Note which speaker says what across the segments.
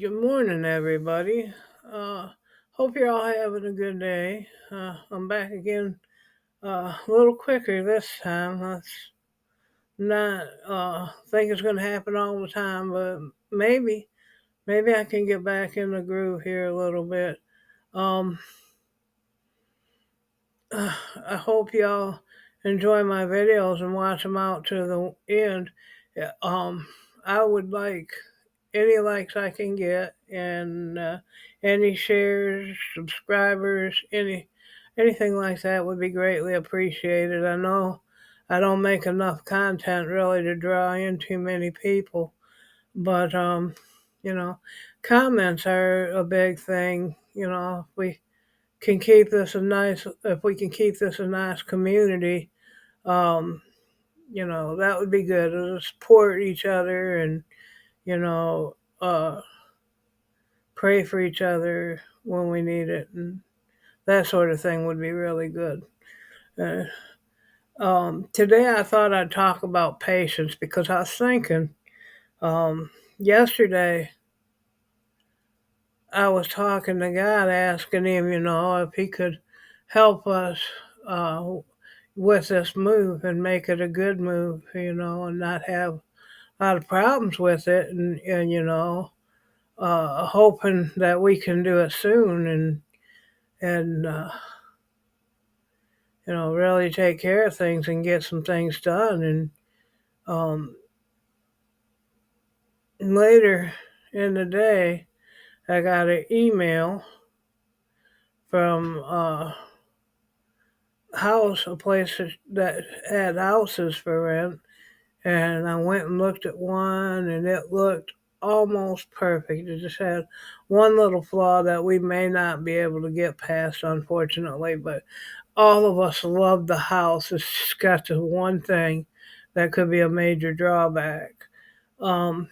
Speaker 1: Good morning, everybody. Uh, Hope you're all having a good day. I'm back again a little quicker this time. That's not think it's going to happen all the time, but maybe I can get back in the groove here a little bit. Um, I hope y'all enjoy my videos and watch them out to the end. Yeah, I would like any likes I can get, and any shares, subscribers, anything like that would be greatly appreciated. I know I don't make enough content really to draw in too many people, but you know, comments are a big thing. If we can keep this a nice community, um, that would be good. To support each other and you know. Pray for each other when we need it, and that sort of thing would be really good. Uh, Today, I thought I'd talk about patience because I was thinking yesterday I was talking to God, asking Him, if He could help us uh, with this move and make it a good move, and not have a lot of problems with it, and hoping that we can do it soon and really take care of things and get some things done. And um, later in the day, I got an email from a place that had houses for rent, and I went and looked at one, and it looked almost perfect. It just had one little flaw that we may not be able to get past, unfortunately, but all of us love the house. It's just got the one thing that could be a major drawback. Um,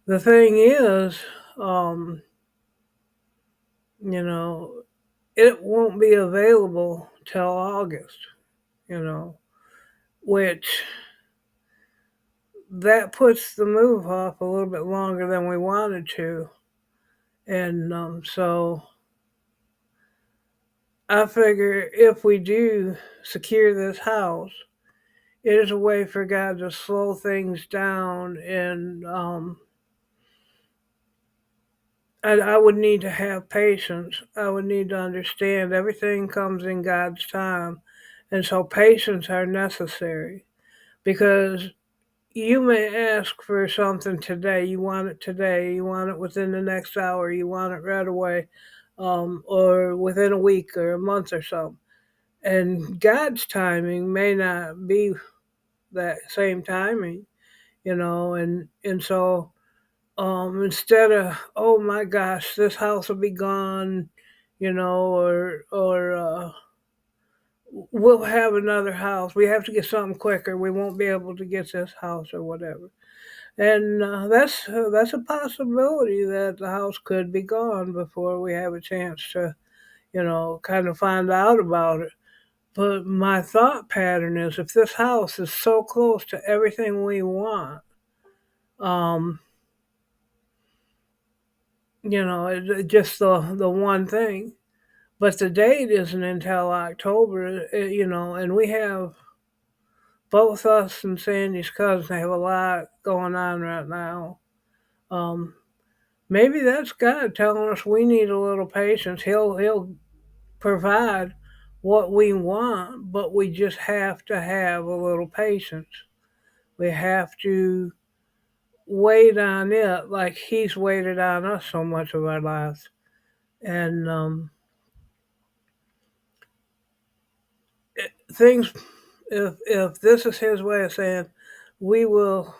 Speaker 1: the thing is, um, you know, it won't be available till August, you know, which that puts the move off a little bit longer than we wanted to. And so I figure if we do secure this house, it is a way for God to slow things down, and I would need to have patience. I would need to understand everything comes in God's time, and so patience are necessary because you may ask for something today. You want it today. You want it within the next hour. You want it right away, or within a week or a month or so. And God's timing may not be that same timing, and so instead of, oh my gosh, this house will be gone, or we'll have another house, we have to get something quicker, we won't be able to get this house or whatever. And that's a possibility that the house could be gone before we have a chance to kind of find out about it. But my thought pattern is, if this house is so close to everything we want, um just the one thing. But the date isn't until October, and we have both us and Sandy's cousin have a lot going on right now. Um, Maybe that's God telling us we need a little patience. He'll provide what we want, but we just have to have a little patience. We have to wait on it like He's waited on us so much of our lives. And things, if this is His way of saying we will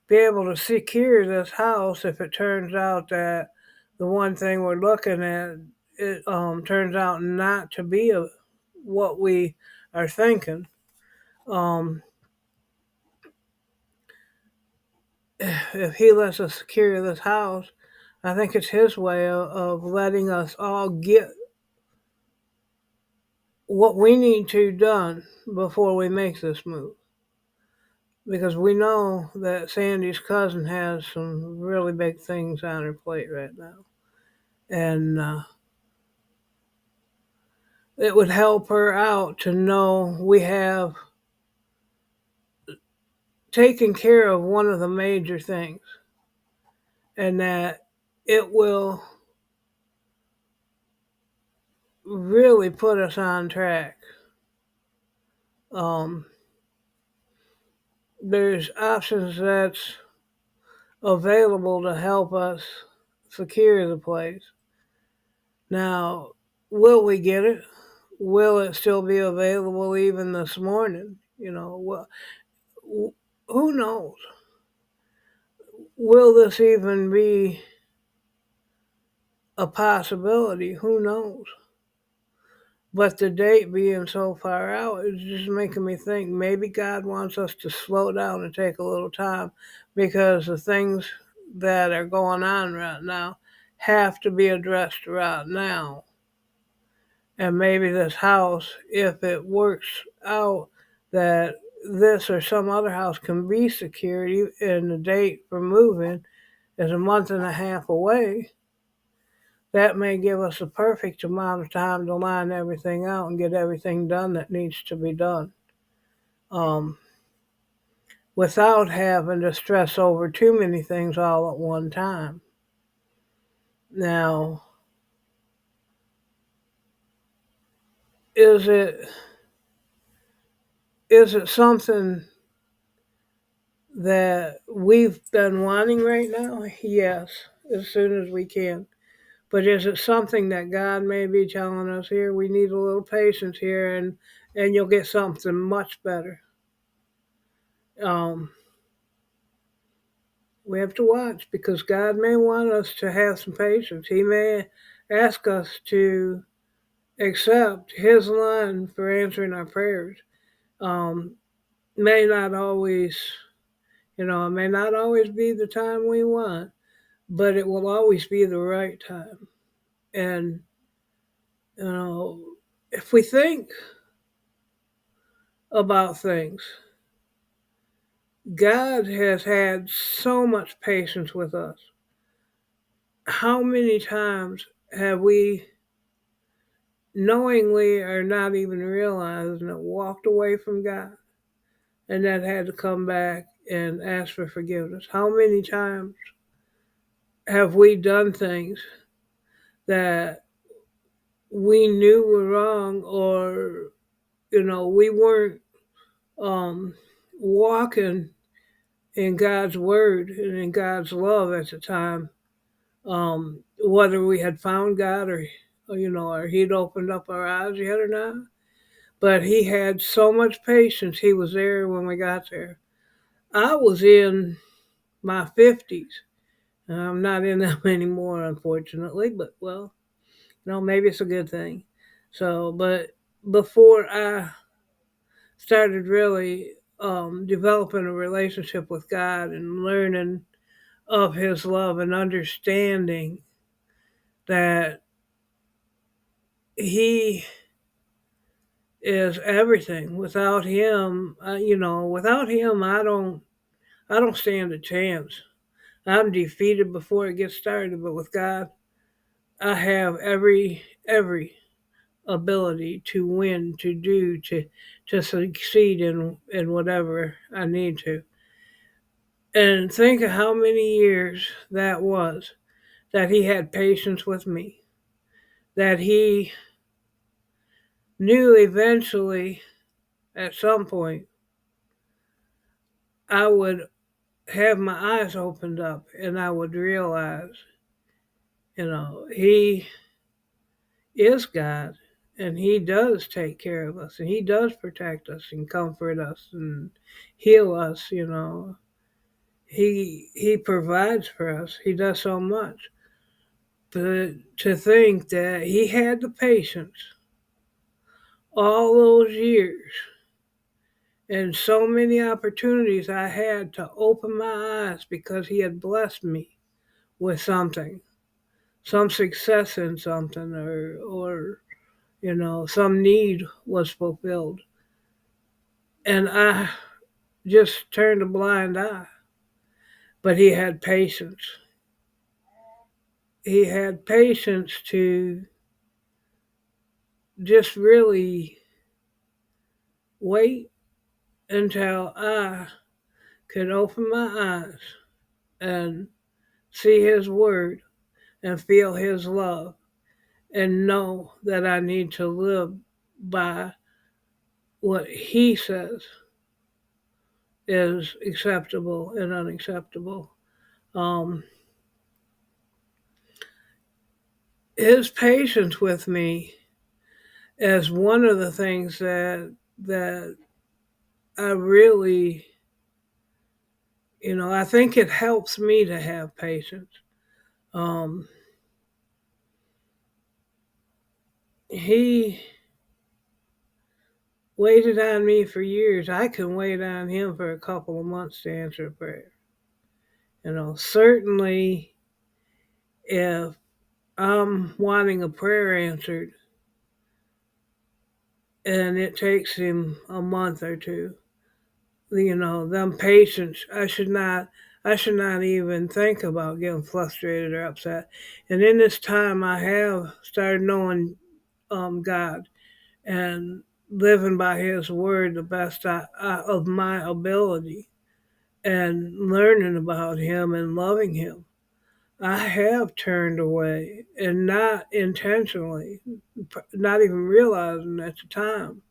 Speaker 1: be able to secure this house, if it turns out that the one thing we're looking at, it turns out not to be what we are thinking. um, if He lets us secure this house, I think it's His way of letting us all get what we need to done before we make this move. because we know that Sandy's cousin has some really big things on her plate right now. And it would help her out to know we have taken care of one of the major things, and that it will really put us on track. Um, there's options that's available to help us secure the place. Now, will we get it? Will it still be available even this morning? Who knows? Will this even be a possibility? Who knows? But the date being so far out is just making me think maybe God wants us to slow down and take a little time, because the things that are going on right now have to be addressed right now. And maybe this house, if it works out that this or some other house can be secured and the date for moving is a month and a half away, that may give us the perfect amount of time to line everything out and get everything done that needs to be done, um, without having to stress over too many things all at one time. Now, is it something that we've been wanting right now? Yes, as soon as we can. But is it something that God may be telling us here? We need a little patience here, and you'll get something much better. Um, we have to watch, because God may want us to have some patience. He may ask us to accept His line for answering our prayers. Um, may not always, it may not always be the time we want, but it will always be the right time. And, if we think about things, God has had so much patience with us. How many times have we knowingly or not even realizing it walked away from God and then had to come back and ask for forgiveness? How many times have we done things that we knew were wrong, or we weren't um, walking in God's word and in God's love at the time, whether we had found God, or He'd opened up our eyes yet or not. But He had so much patience. He was there when we got there. I was in my 50s. I'm not in them anymore, unfortunately, but well, maybe it's a good thing. So, but before I started really developing a relationship with God and learning of His love and understanding that He is everything. Without Him, I don't stand a chance. I'm defeated before it gets started. But with God, I have every ability to win, to do, to succeed in whatever I need to. And think of how many years that was that He had patience with me, that He knew eventually at some point I would have my eyes opened up and I would realize, He is God, and He does take care of us, and He does protect us and comfort us and heal us. He provides for us. He does so much. But to think that He had the patience all those years and so many opportunities I had to open my eyes because He had blessed me with something, some success in something, or some need was fulfilled. And I just turned a blind eye. But he had patience. He had patience to just really wait until I could open my eyes and see his word and feel his love and know that I need to live by what he says is acceptable and unacceptable. Um, his patience with me is one of the things that I really, I think it helps me to have patience. Um, he waited on me for years. I can wait on him for a couple of months to answer a prayer. Certainly if I'm wanting a prayer answered and it takes him a month or two, them patience, I should not even think about getting frustrated or upset. And in this time I have started knowing God and living by his word the best of my ability and learning about him and loving him. I have turned away and not intentionally, not even realizing at the time.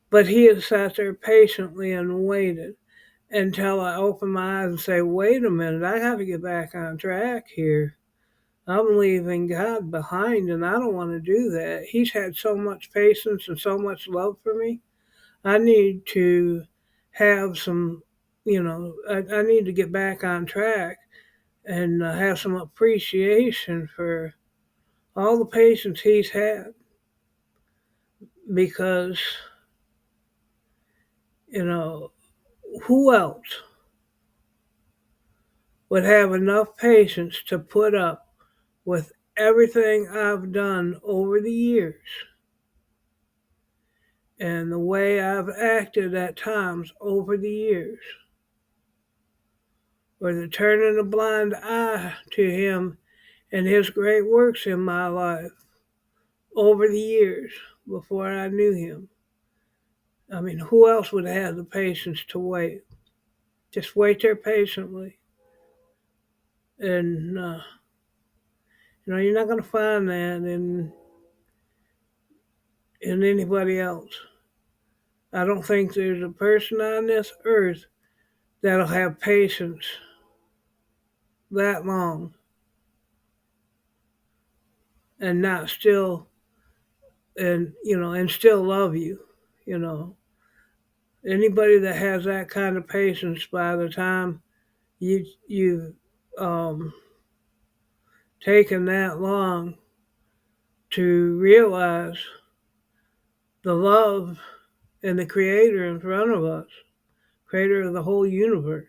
Speaker 1: But he has sat there patiently and waited until I open my eyes and say, wait a minute, I got to get back on track here. I'm leaving God behind and I don't want to do that. He's had so much patience and so much love for me. I need to have some, I need to get back on track and have some appreciation for all the patience he's had because, you know, who else would have enough patience to put up with everything I've done over the years and the way I've acted at times over the years, or the turning a blind eye to him and his great works in my life over the years before I knew him. I mean, who else would have the patience to wait? Just wait there patiently. And, you're not going to find that in anybody else. I don't think there's a person on this earth that'll have patience that long and not still and still love you. You know, anybody that has that kind of patience by the time you've um, taken that long to realize the love and the creator in front of us, creator of the whole universe.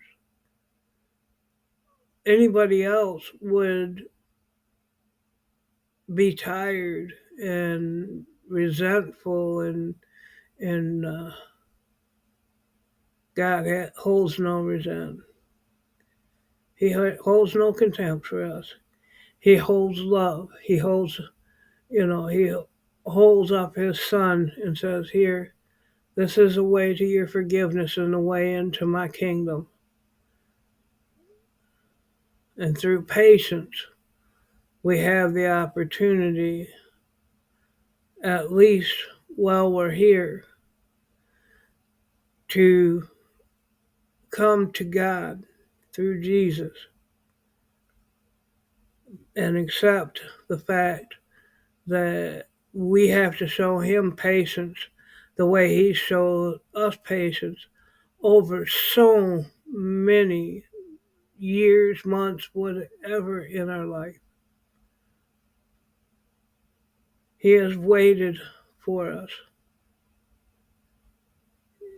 Speaker 1: Anybody else would be tired and resentful and God holds no resent. He holds no contempt for us. He holds love. He holds up his son and says, "Here, this is a way to your forgiveness and the way into my kingdom." And through patience, we have the opportunity, at least while we're here, to come to God through Jesus and accept the fact that we have to show him patience the way he showed us patience over so many years, months, whatever in our life. He has waited for us.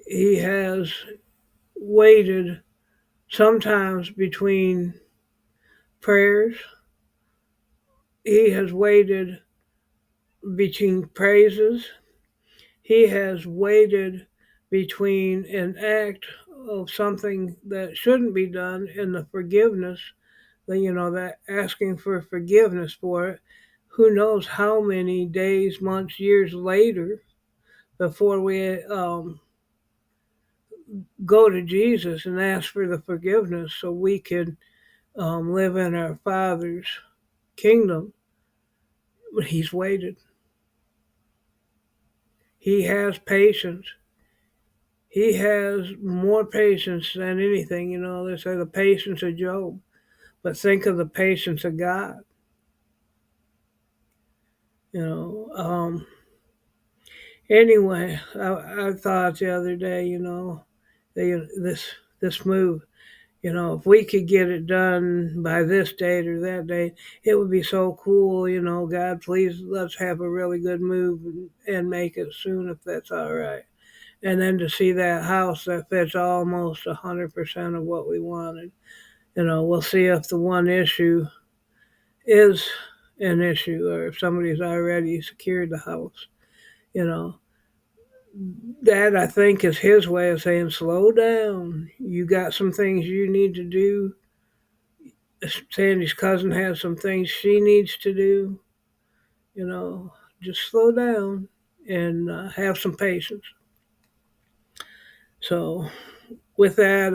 Speaker 1: He has waited sometimes between prayers. He has waited between praises. He has waited between an act of something that shouldn't be done and the forgiveness, that asking for forgiveness for it. Who knows how many days, months, years later before we go to Jesus and ask for the forgiveness so we can live in our Father's kingdom. But He's waited. He has patience. He has more patience than anything. They say the patience of Job, but think of the patience of God. You know. Anyway, I thought the other day, this move, if we could get it done by this date or that date, it would be so cool. God, please let's have a really good move and make it soon if that's all right. And then to see that house that fits almost 100% of what we wanted. We'll see if the one issue is an issue or if somebody's already secured the house. You know, that I think is his way of saying, slow down. You got some things you need to do. Sandy's cousin has some things she needs to do. You know, just slow down and have some patience. So, with that,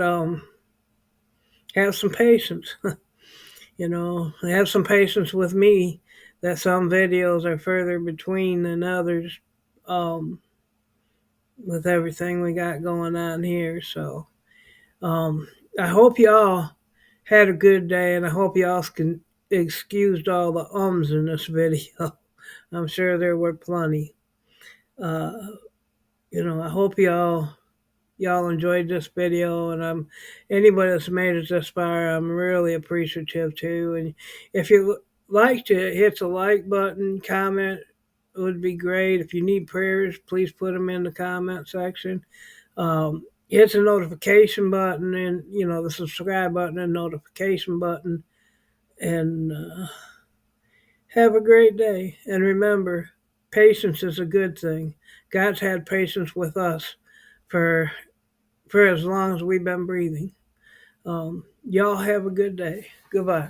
Speaker 1: have some patience. Have some patience with me that some videos are further between than others with everything we got going on here. So, um, I hope y'all had a good day, and I hope y'all can excused all the ums in this video. I'm sure there were plenty. Uh, I hope y'all enjoyed this video, and anybody that's made it this far, I'm really appreciative too. And if you like to hit the like button, comment, it would be great. If you need prayers, please put them in the comment section. Hit the notification button and the subscribe button and notification button, and have a great day. And remember, patience is a good thing. God's had patience with us for as long as we've been breathing. Y'all have a good day. Goodbye.